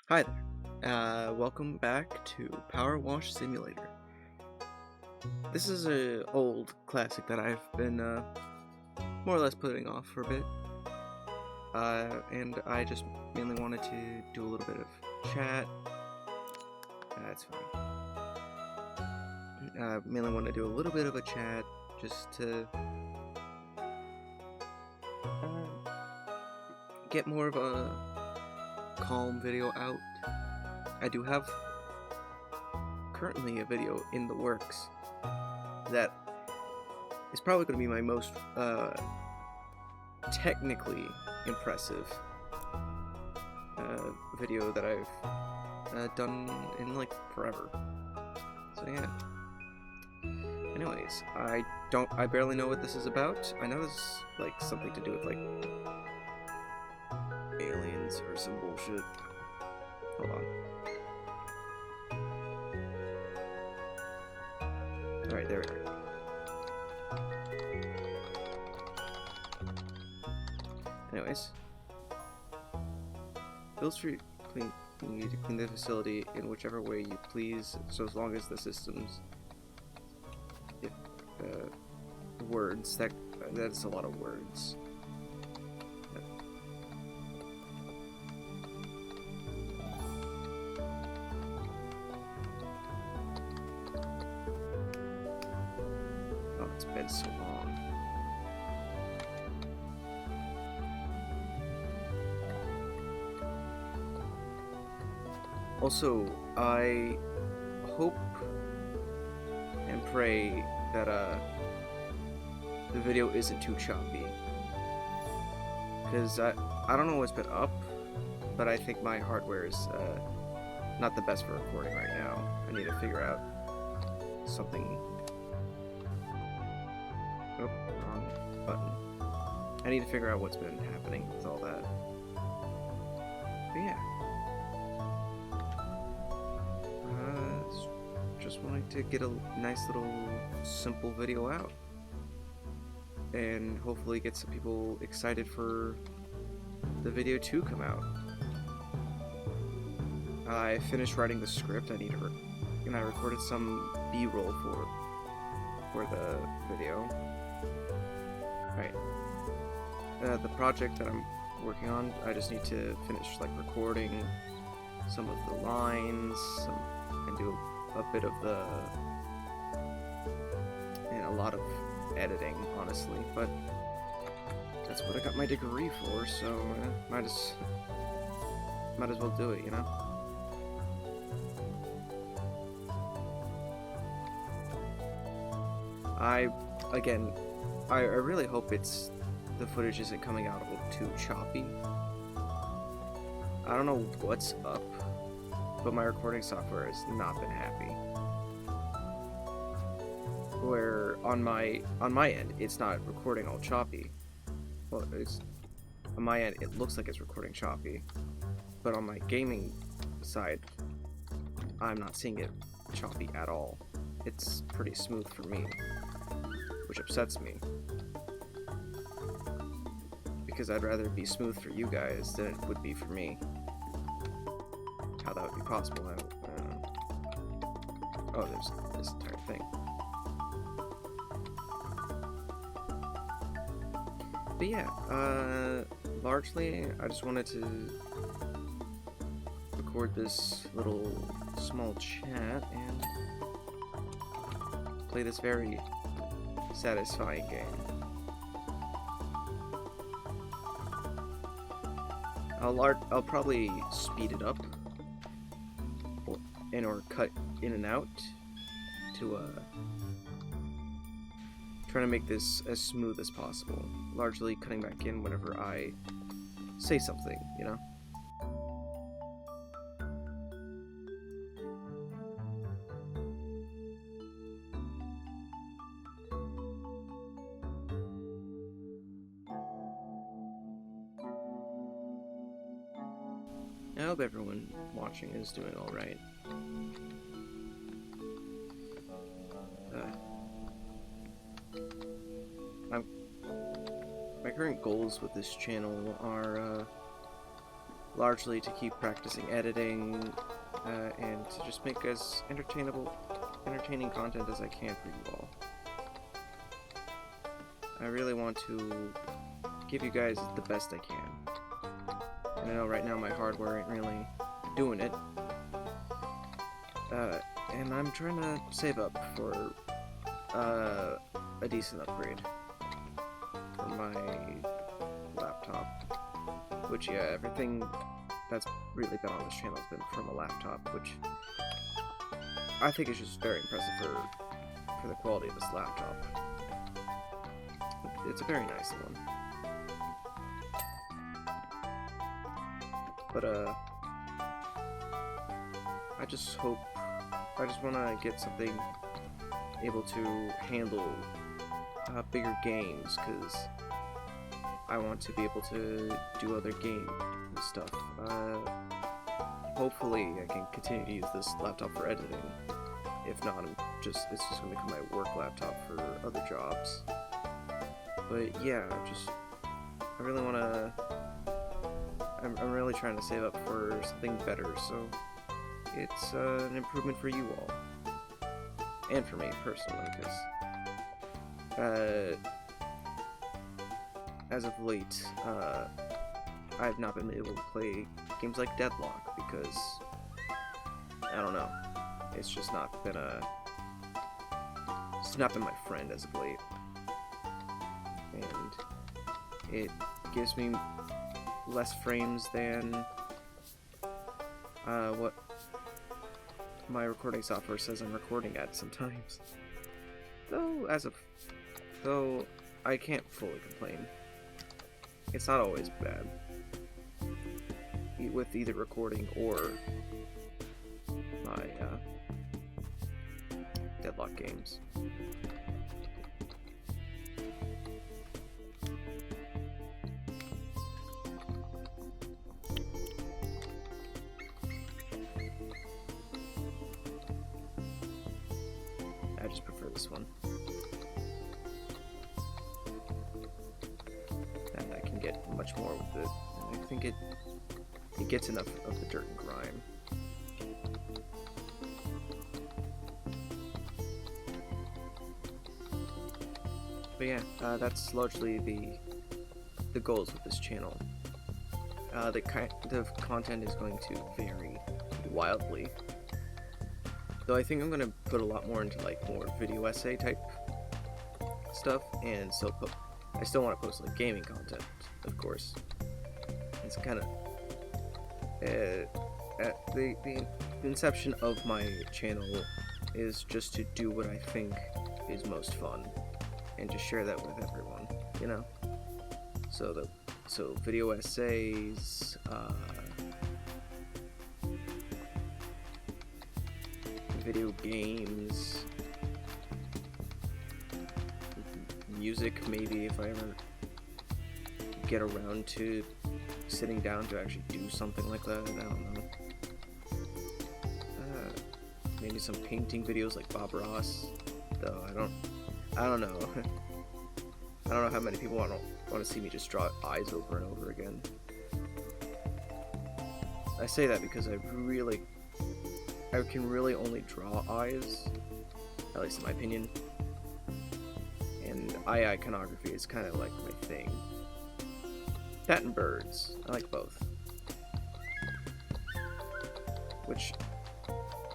Hi there. Welcome back to PowerWash Simulator. This is an old classic that I've been more or less putting off for a bit. And I just mainly wanted to do a little bit of chat. That's fine. Mainly want to do a little bit of a chat just to get more of a calm video out. I do have currently a video in the works that is probably going to be my most technically impressive video that I've done in like forever. So yeah. Anyways, I barely know what this is about. I know this is like something to do with like aliens or some bullshit. Hold on. Alright, there we are. Anyways. Feel free to clean the facility in whichever way you please, so as long as the systems... words, that's a lot of words. Oh, it's been so long. Also, I hope and pray that the video isn't too choppy, because I don't know what's been up, but I think my hardware is not the best for recording right now. I need to figure out something. Oh, wrong button. I need to figure out what's been happening with all that. But yeah. Just wanting to get a nice little simple video out and hopefully get some people excited for the video to come out. I finished writing the script. And I recorded some B-roll for the video. Right. The project that I'm working on, I just need to finish like recording some of the lines, and do a bit of a lot of editing, honestly, but that's what I got my degree for, so might as well do it, you know? I really hope the footage isn't coming out a little too choppy. I don't know what's up, but my recording software has not been happy. Where on my end, it's not recording all choppy. Well, on my end, it looks like it's recording choppy, but on my gaming side, I'm not seeing it choppy at all. It's pretty smooth for me, which upsets me, because I'd rather it be smooth for you guys than it would be for me. How that would be possible, I don't know. Oh, there's this entire thing. But yeah, largely, I just wanted to record this little small chat and play this very satisfying game. I'll probably speed it up or cut in and out to try to make this as smooth as possible, largely cutting back in whenever I say something, you know? I hope everyone watching is doing alright. My current goals with this channel are largely to keep practicing editing and to just make as entertaining content as I can for you all. I really want to give you guys the best I can. And I know right now my hardware ain't really doing it. And I'm trying to save up for a decent upgrade for my laptop. Which, yeah, everything that's really been on this channel has been from a laptop, which I think is just very impressive for the quality of this laptop. It's a very nice one. But, I just want to get something able to handle bigger games, because I want to be able to do other game stuff. Hopefully I can continue to use this laptop for editing. If not, it's just going to become my work laptop for other jobs. But yeah, I really want to, I'm really trying to save up for something better, so it's an improvement for you all. And for me, personally, because as of late, I've not been able to play games like Deadlock, because, I don't know, it's just not been my friend as of late. And it gives me less frames than what my recording software says I'm recording at sometimes. Though I can't fully complain. It's not always bad with either recording or my Deadlock games. I just prefer this one. And I can get much more with it. And I think it gets enough of the dirt and grime. But yeah, that's largely the goals with this channel. The kind of content is going to vary wildly. Though I think I'm going to put a lot more into like more video essay type stuff, and I still want to post like gaming content, of course. It's kind of the inception of my channel is just to do what I think is most fun, and to share that with everyone, you know. So video essays, video games, music, maybe, if I ever get around to sitting down to actually do something like that. I don't know. Maybe some painting videos like Bob Ross, though I don't know. I don't know how many people want to see me just draw eyes over and over again. I say that because I can really only draw eyes, at least in my opinion, and eye iconography is kind of like my thing. That and birds, I like both. Which,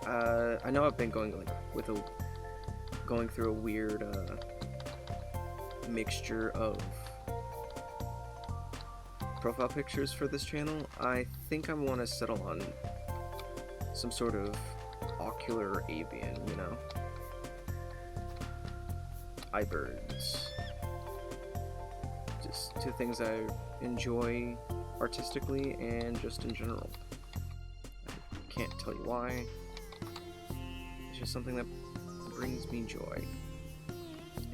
I know I've been going through a weird mixture of profile pictures for this channel. I think I want to settle on some sort of ocular avian, you know? Eyebirds. Just two things I enjoy artistically and just in general. I can't tell you why. It's just something that brings me joy.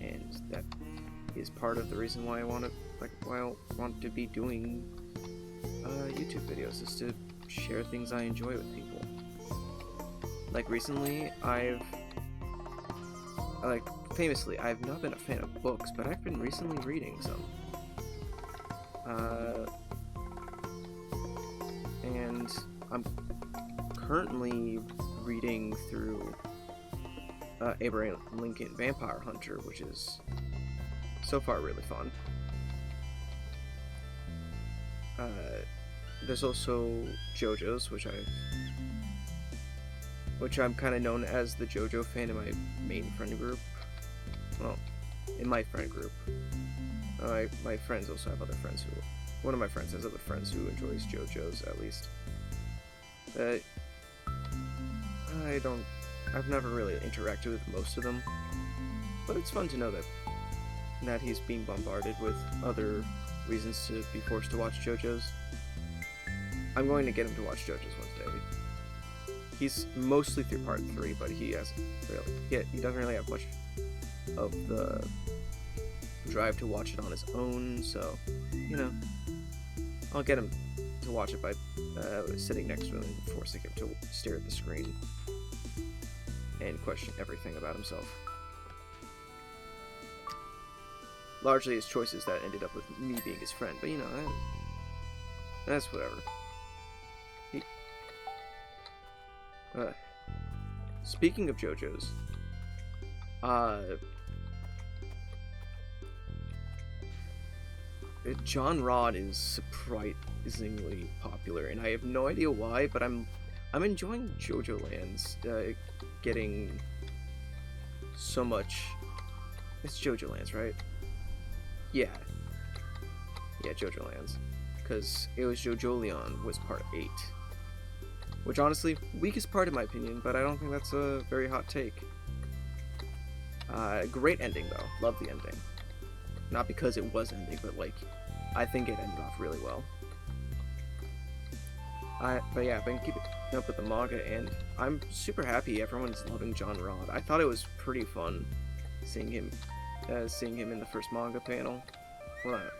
And that is part of the reason why I want to be doing YouTube videos, is to share things I enjoy with people. Like recently, famously, I've not been a fan of books, but I've been recently reading some. and I'm currently reading through Abraham Lincoln Vampire Hunter, which is so far really fun. There's also JoJo's, which I'm kind of known as the JoJo fan in my main friend group. Well, in my friend group. My friends also have other friends who... One of my friends has other friends who enjoys JoJo's, at least. I've never really interacted with most of them. But it's fun to know that he's being bombarded with other reasons to be forced to watch JoJo's. I'm going to get him to watch JoJo's one day. He's mostly through part 3, but he doesn't really have much of the drive to watch it on his own, so, you know, I'll get him to watch it by sitting next to him and forcing him to stare at the screen and question everything about himself. Largely his choices that ended up with me being his friend, but you know, that's whatever. Speaking of JoJo's, John Rod is surprisingly popular, and I have no idea why, but I'm enjoying JoJo Lands getting so much. It's JoJo Lands, right? Yeah, JoJo Lands, because it was JoJo Leon was part 8. Which, honestly, weakest part in my opinion, but I don't think that's a very hot take. Great ending, though. Love the ending. Not because it was ending, but, like, I think it ended off really well. But yeah, I've been keeping up with the manga, and I'm super happy everyone's loving John Rod. I thought it was pretty fun seeing him in the first manga panel. Well, not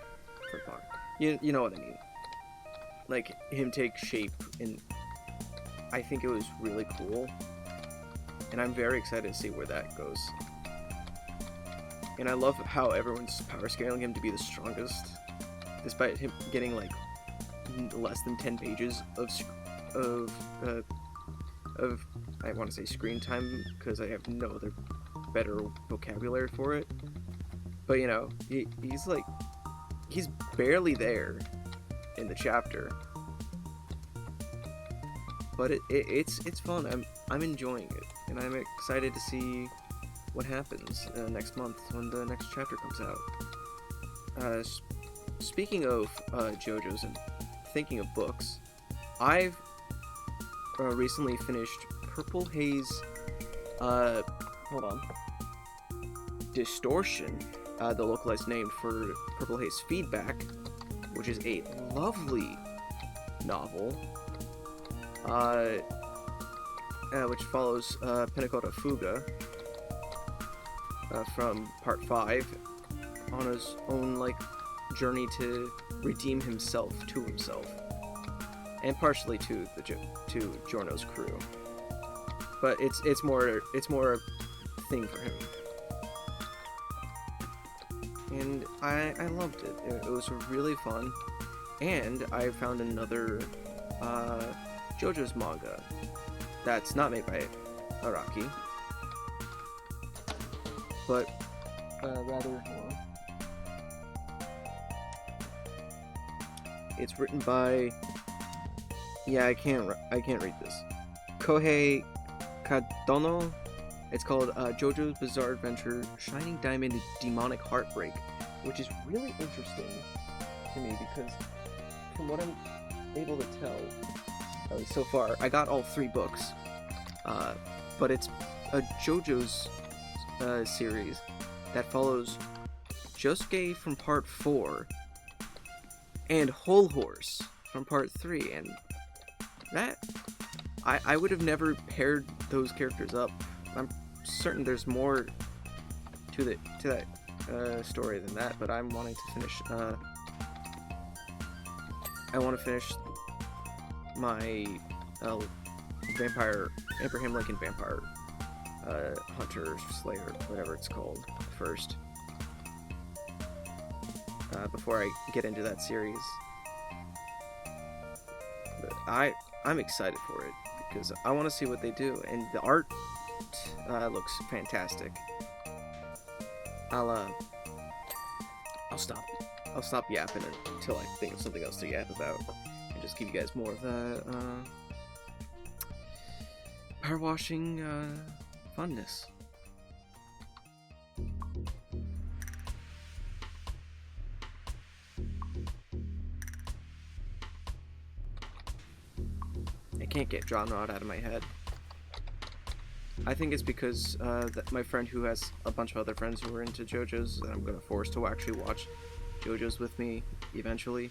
first manga. You know what I mean. Like, him take shape in... I think it was really cool, and I'm very excited to see where that goes. And I love how everyone's power scaling him to be the strongest, despite him getting like less than 10 pages of I want to say screen time because I have no other better vocabulary for it. But you know, he's barely there in the chapter. But it's fun. I'm enjoying it, and I'm excited to see what happens next month when the next chapter comes out. Speaking of JoJo's and thinking of books, I've recently finished Purple Haze. Hold on. Distortion, the localized name for Purple Haze Feedback, which is a lovely novel. Which follows Pennacotta Fuga from part 5 on his own like journey to redeem himself to himself, and partially to Giorno's crew. But it's more a thing for him, and I loved it. It was really fun, and I found another JoJo's manga that's not made by Araki, but rather, it's written by, I can't read this, Kohei Kadono. It's called JoJo's Bizarre Adventure Shining Diamond Demonic Heartbreak, which is really interesting to me because from what I'm able to tell, at least so far, I got all 3 books, but it's a JoJo's series that follows Josuke from part 4 and Whole Horse from part 3, and that I would have never paired those characters up. I'm certain there's more to that story than that, but I'm wanting to finish. I want to finish my Abraham Lincoln Vampire Hunter Slayer, whatever it's called, first, before I get into that series. But I'm excited for it because I want to see what they do, and the art looks fantastic. I'll stop. I'll stop yapping until I think of something else to yap about, and just give you guys more of the power washing funness. I can't get John Rod out of my head. I think it's because my friend who has a bunch of other friends who are into JoJo's, that I'm going to force to actually watch JoJo's with me eventually.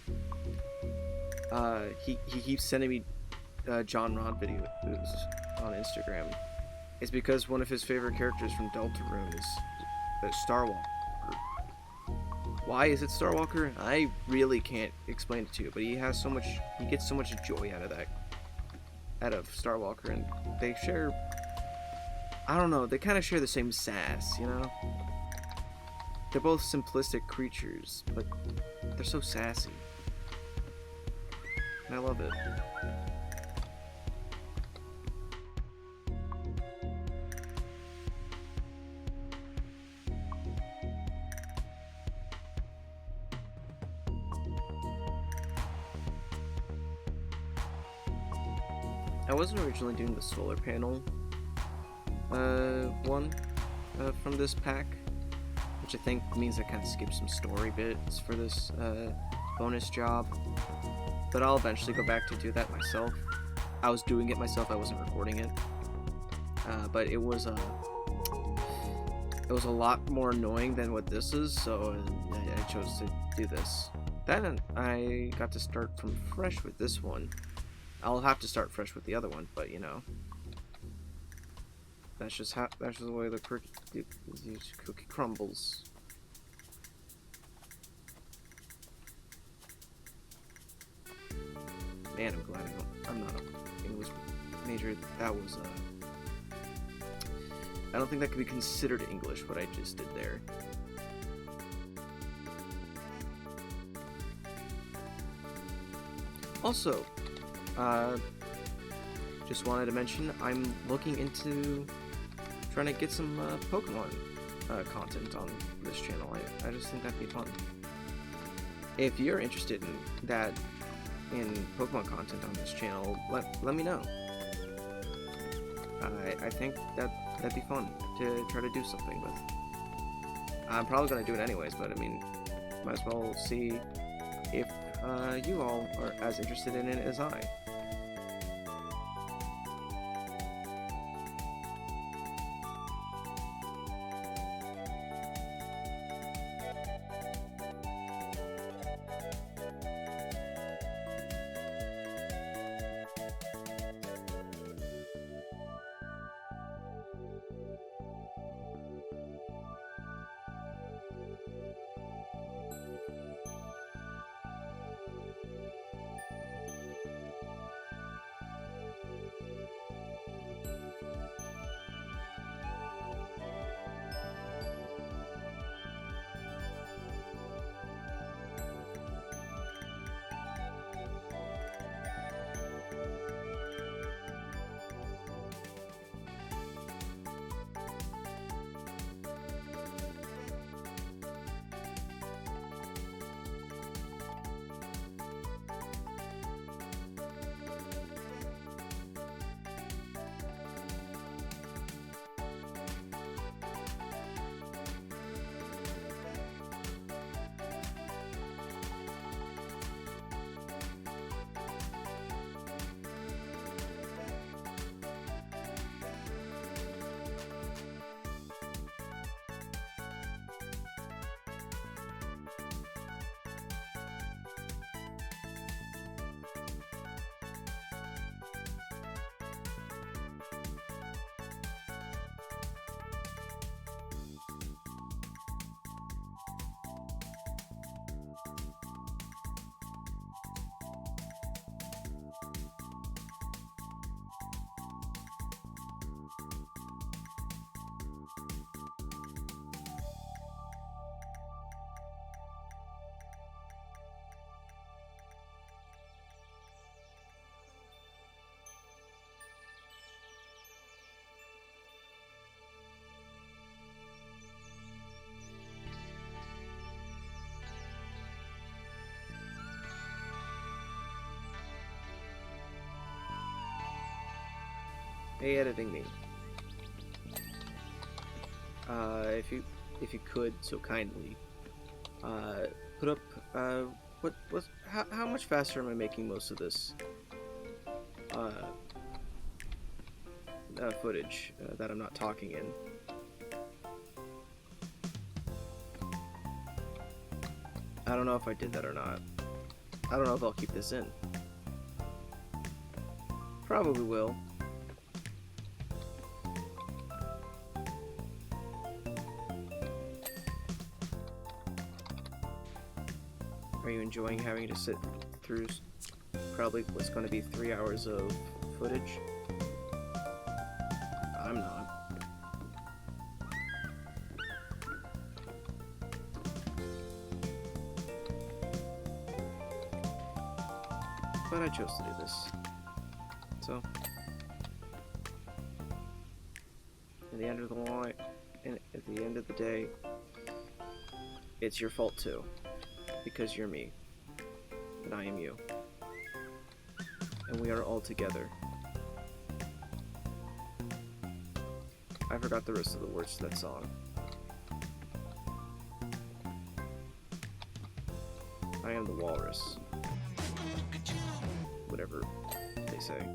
He keeps sending me John Rod videos on Instagram. It's because one of his favorite characters from Deltarune is Starwalker. Why is it Starwalker? I really can't explain it to you, but he gets so much joy out of Starwalker, and they share, I don't know, they kind of share the same sass, you know? They're both simplistic creatures, but they're so sassy. And I love it. I wasn't originally doing the solar panel one from this pack, which I think means I kind of skipped some story bits for this bonus job, but I'll eventually go back to do that myself. I was doing it myself, I wasn't recording it, but it was a lot more annoying than what this is, so I chose to do this. Then I got to start from fresh with this one. I'll have to start fresh with the other one, but you know, that's just the way the cookie crumbles. Man, I'm glad I'm not an English major. That was I don't think that could be considered English, what I just did there. Also, just wanted to mention, I'm looking into trying to get some Pokemon content on this channel. I just think that'd be fun. If you're interested in that, in Pokemon content on this channel, let me know. I think that'd be fun to try to do something with. I'm probably gonna do it anyways, but I mean, might as well see if you all are as interested in it as I. Hey, editing me. If you could so kindly, put up how much faster am I making most of this footage that I'm not talking in? I don't know if I did that or not. I don't know if I'll keep this in. Probably will. Are you enjoying having to sit through probably what's going to be 3 hours of footage? I'm not. But I chose to do this. So, at the end of the line, and at the end of the day, it's your fault too. Because you're me, and I am you, and we are all together. I forgot the rest of the words to that song. I am the walrus. Whatever they say.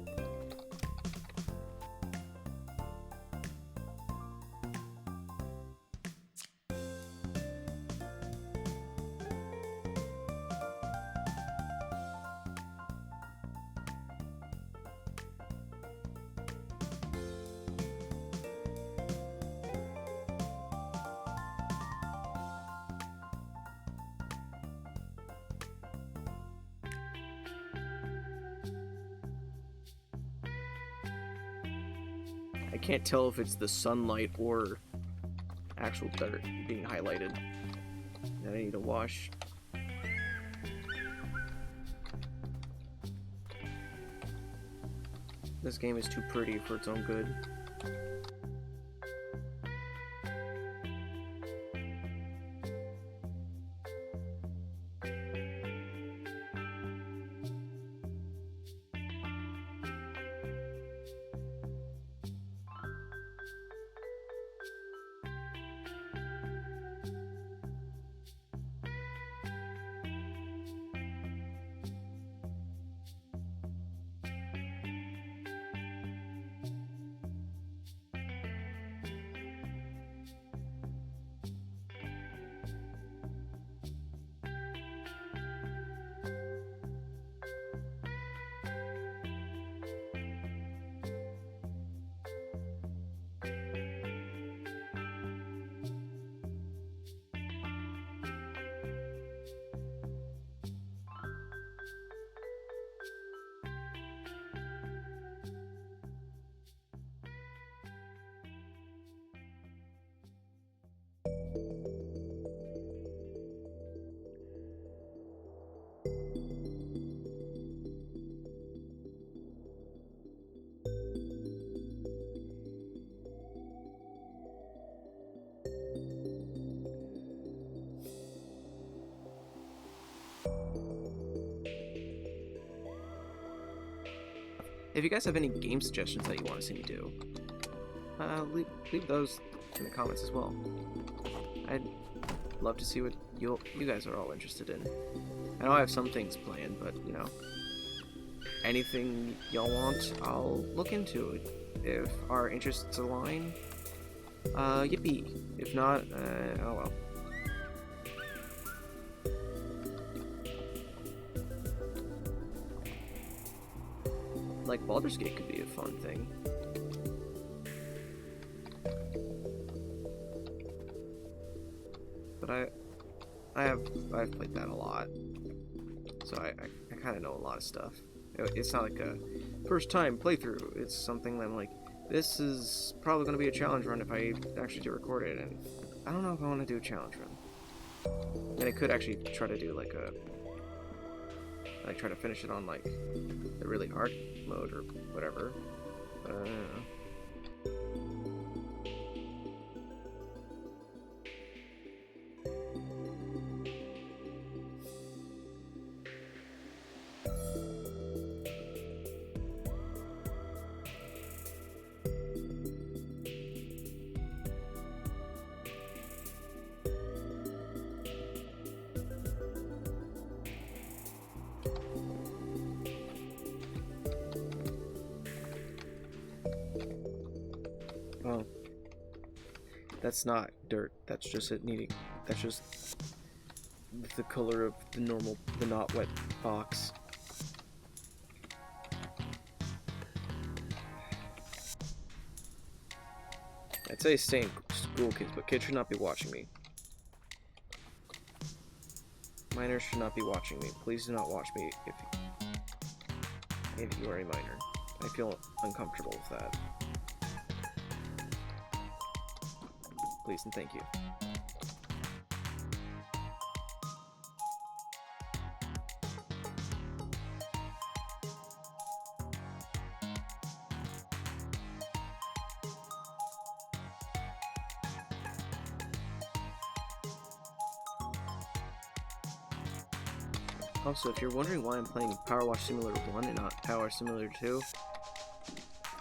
I can't tell if it's the sunlight or actual dirt being highlighted. And I need to wash. This game is too pretty for its own good. If you guys have any game suggestions that you want to see me do, leave those in the comments as well. I'd love to see what you guys are all interested in. I know I have some things planned, but you know, anything y'all want, I'll look into it. If our interests align, yippee. If not, oh well. Like Baldur's Gate could be a fun thing. But I've played that a lot, so I kind of know a lot of stuff. It's not like a first time playthrough. It's something that I'm like, this is probably going to be a challenge run if I actually do record it, and I don't know if I want to do a challenge run. And I could actually try to do like try to finish it on like the really hard mode or whatever. But I don't know. Well, that's not dirt. That's just it needing. That's just the color of the not wet box. I'd say stay in school, kids, but kids should not be watching me. Minors should not be watching me. Please do not watch me if you are a minor. I feel uncomfortable with that. Please and thank you. Also, if you're wondering why I'm playing PowerWash Simulator 1 and not PowerWash Simulator 2,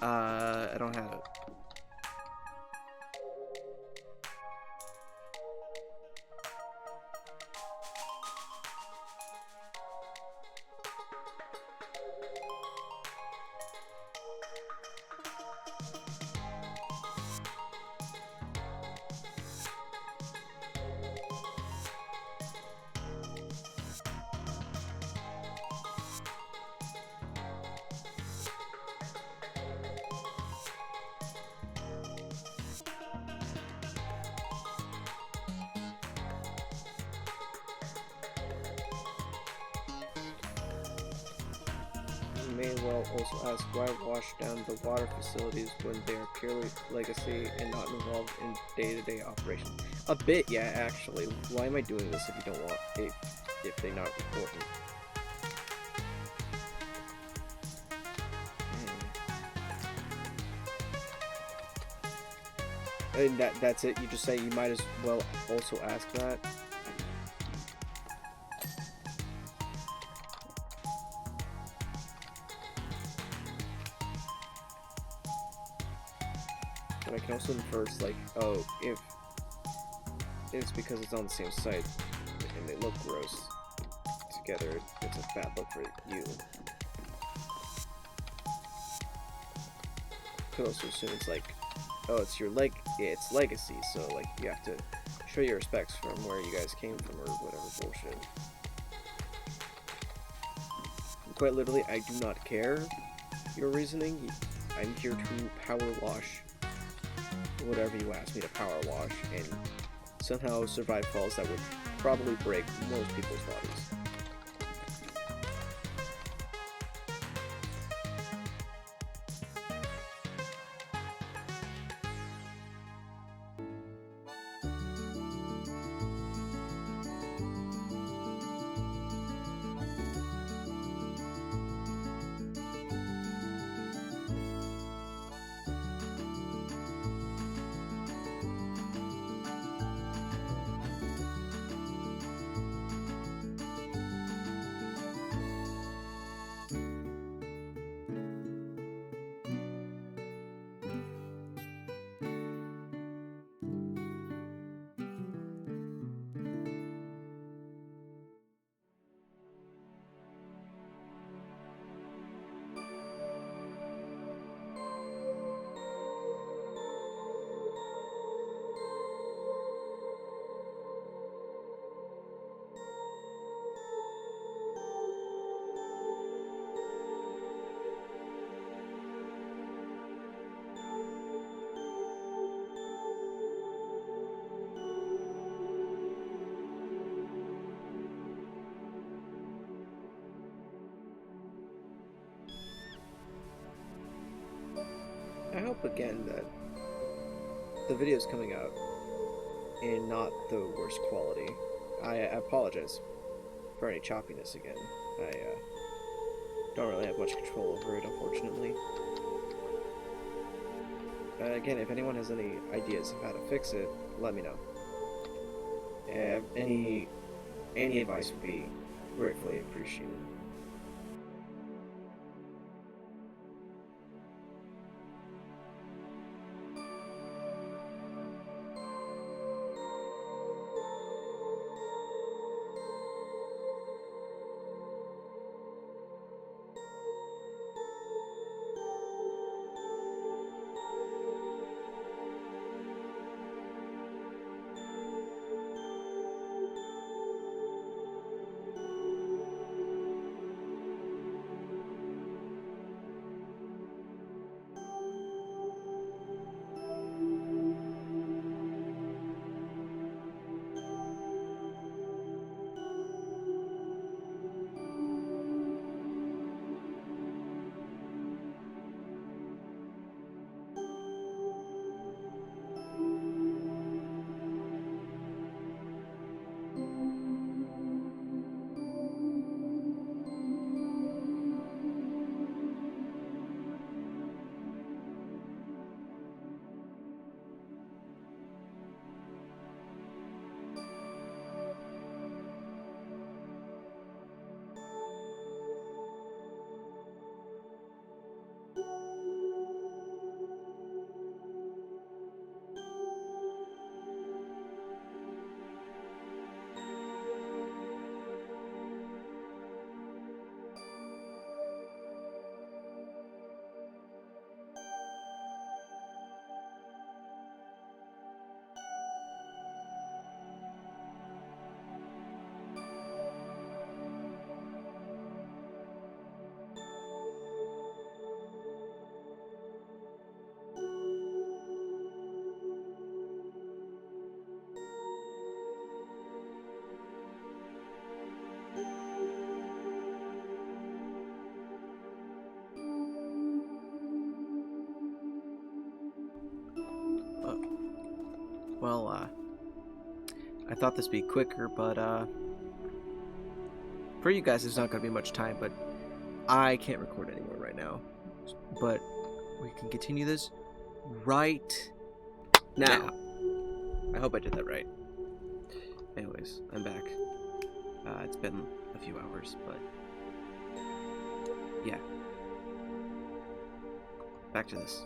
I don't have it. You may well also ask why wash down the water facilities when they are purely legacy and not involved in day-to-day operation. A bit, yeah, actually. Why am I doing this if you don't want if they're not important? And that's it. You just say you might as well also ask that. But I can also infer it's like, oh, if it's because it's on the same site and they look gross together, it's a bad look for you. Could also assume it's like, oh, it's it's legacy, so like you have to show your respects from where you guys came from or whatever bullshit. Quite literally, I do not care your reasoning. I'm here to power wash whatever you ask me to power wash and somehow survive falls that would probably break most people's bodies. I hope again that the video is coming out in not the worst quality. I apologize for any choppiness again. I don't really have much control over it, unfortunately. Again, if anyone has any ideas of how to fix it, let me know. Any advice would be gratefully appreciated. Well, I thought this would be quicker, but, for you guys, there's not going to be much time, but I can't record anymore right now. But we can continue this right now. I hope I did that right. Anyways, I'm back. It's been a few hours, but yeah. Back to this.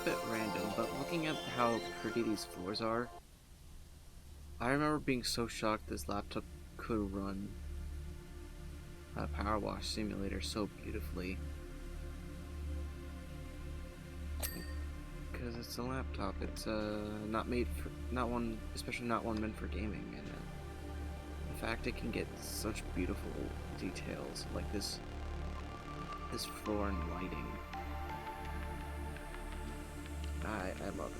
Bit random, but looking at how pretty these floors are, I remember being so shocked this laptop could run PowerWash Simulator so beautifully. Because it's a laptop, it's not made for, especially not one meant for gaming, and the fact it can get such beautiful details like this floor and lighting. I love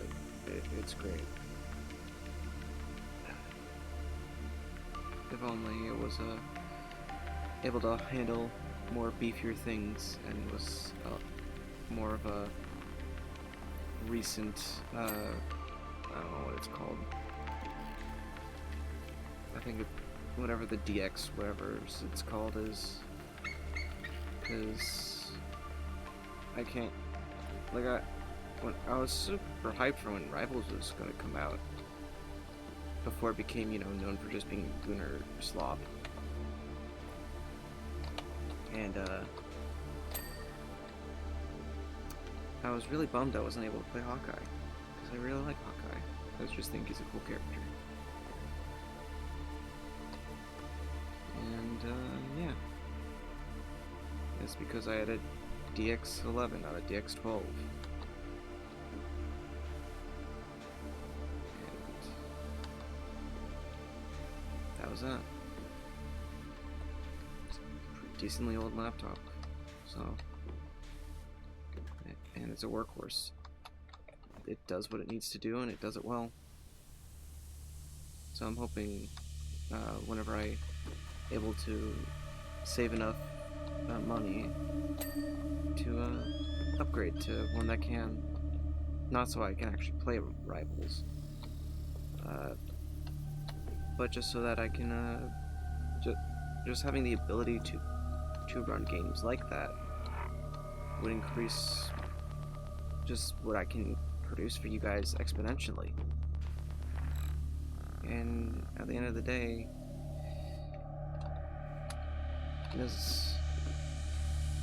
it. It's great. If only it was able to handle more beefier things and was more of a recent, I don't know what it's called. I think whatever the DX, whatever it's called is, because I can't, like when I was super hyped for when Rivals was going to come out, before it became, known for just being Lunar Slop. And, I was really bummed I wasn't able to play Hawkeye, because I really like Hawkeye. I just think he's a cool character. And, yeah. It's because I had a DX11, not a DX12. That was that. It's a decently old laptop, so, and it's a workhorse. It does what it needs to do, and it does it well. So I'm hoping whenever I able to save enough money to upgrade to one that can, not so I can actually play Rivals, but just so that I can, just having the ability to run games like that would increase just what I can produce for you guys exponentially. And at the end of the day, this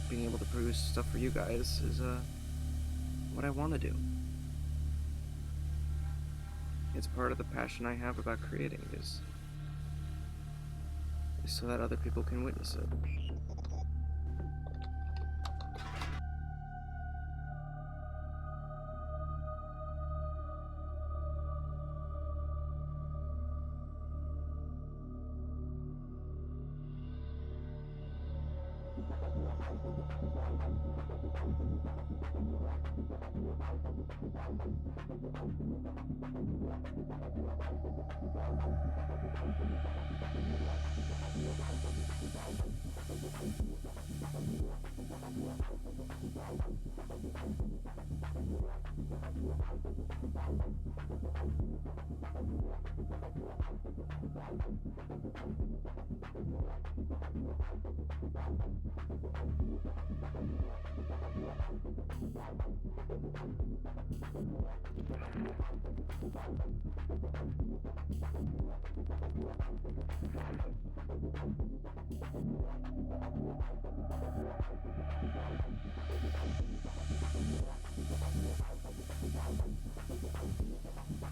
being able to produce stuff for you guys is what I want to do. It's part of the passion I have about creating is so that other people can witness it.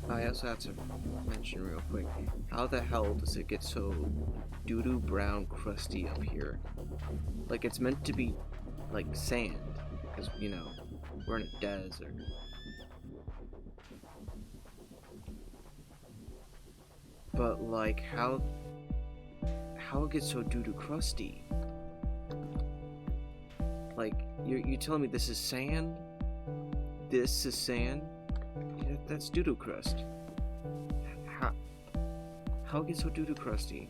I also have to mention real quick, how the hell does it get so doo-doo brown crusty up here? Like, it's meant to be like sand, because, you know, we're in a desert. But like, how it gets so doo-doo crusty? Like, you telling me this is sand? This is sand? Yeah, that's doo-doo crust. How it gets so doo-doo crusty?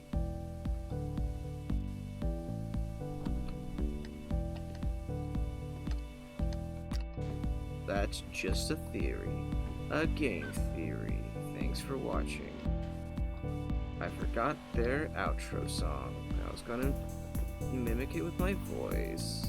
That's just a theory. A game theory. Thanks for watching. I forgot their outro song. I was gonna mimic it with my voice.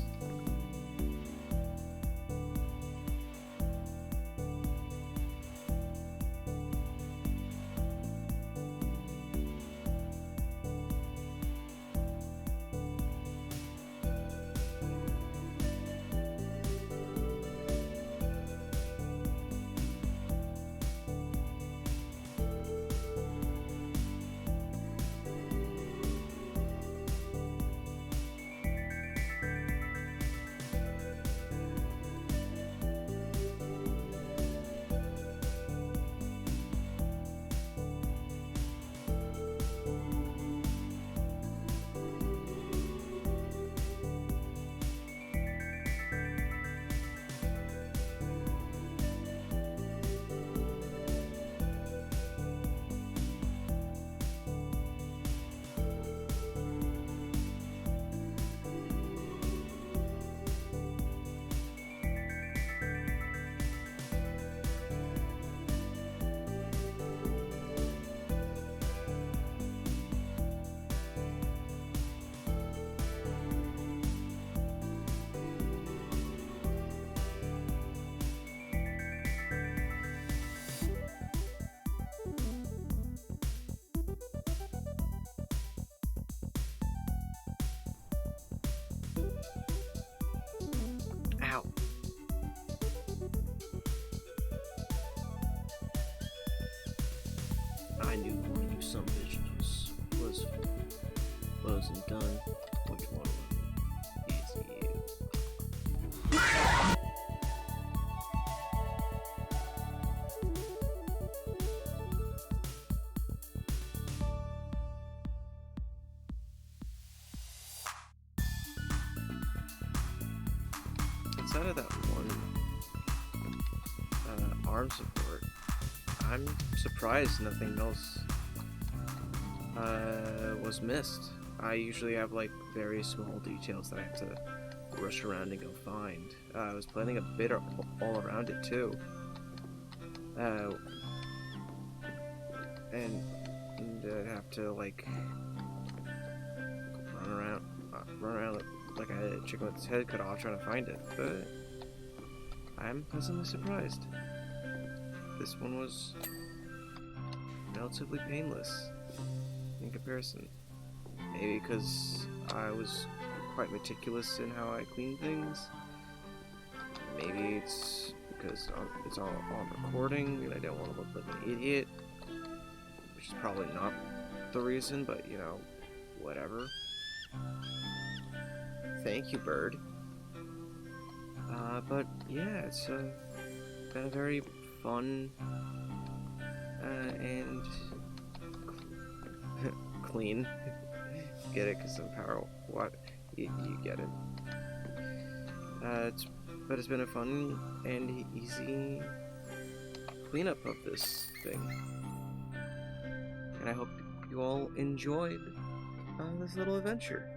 Ow. I knew one of you some bitches wasn't done. Which one is you? Outside of that one arm support, I'm surprised nothing else was missed. I usually have like very small details that I have to rush around and go find. I was planning a bit all around it too. and I'd have to like run around like a chicken with its head cut off trying to find it. But I'm pleasantly surprised. This one was relatively painless in comparison. Maybe because I was quite meticulous in how I clean things. Maybe it's because it's all on recording and I don't want to look like an idiot, which is probably not the reason, but you know, whatever. Thank you, bird. But yeah, it's been a very fun and clean. Get it? Because of power. What? You get it. But it's been a fun and easy cleanup of this thing, and I hope you all enjoyed this little adventure.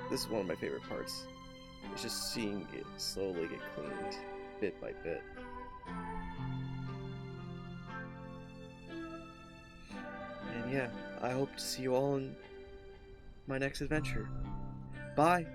This is one of my favorite parts. It's just seeing it slowly get cleaned, bit by bit. And yeah, I hope to see you all in my next adventure. Bye!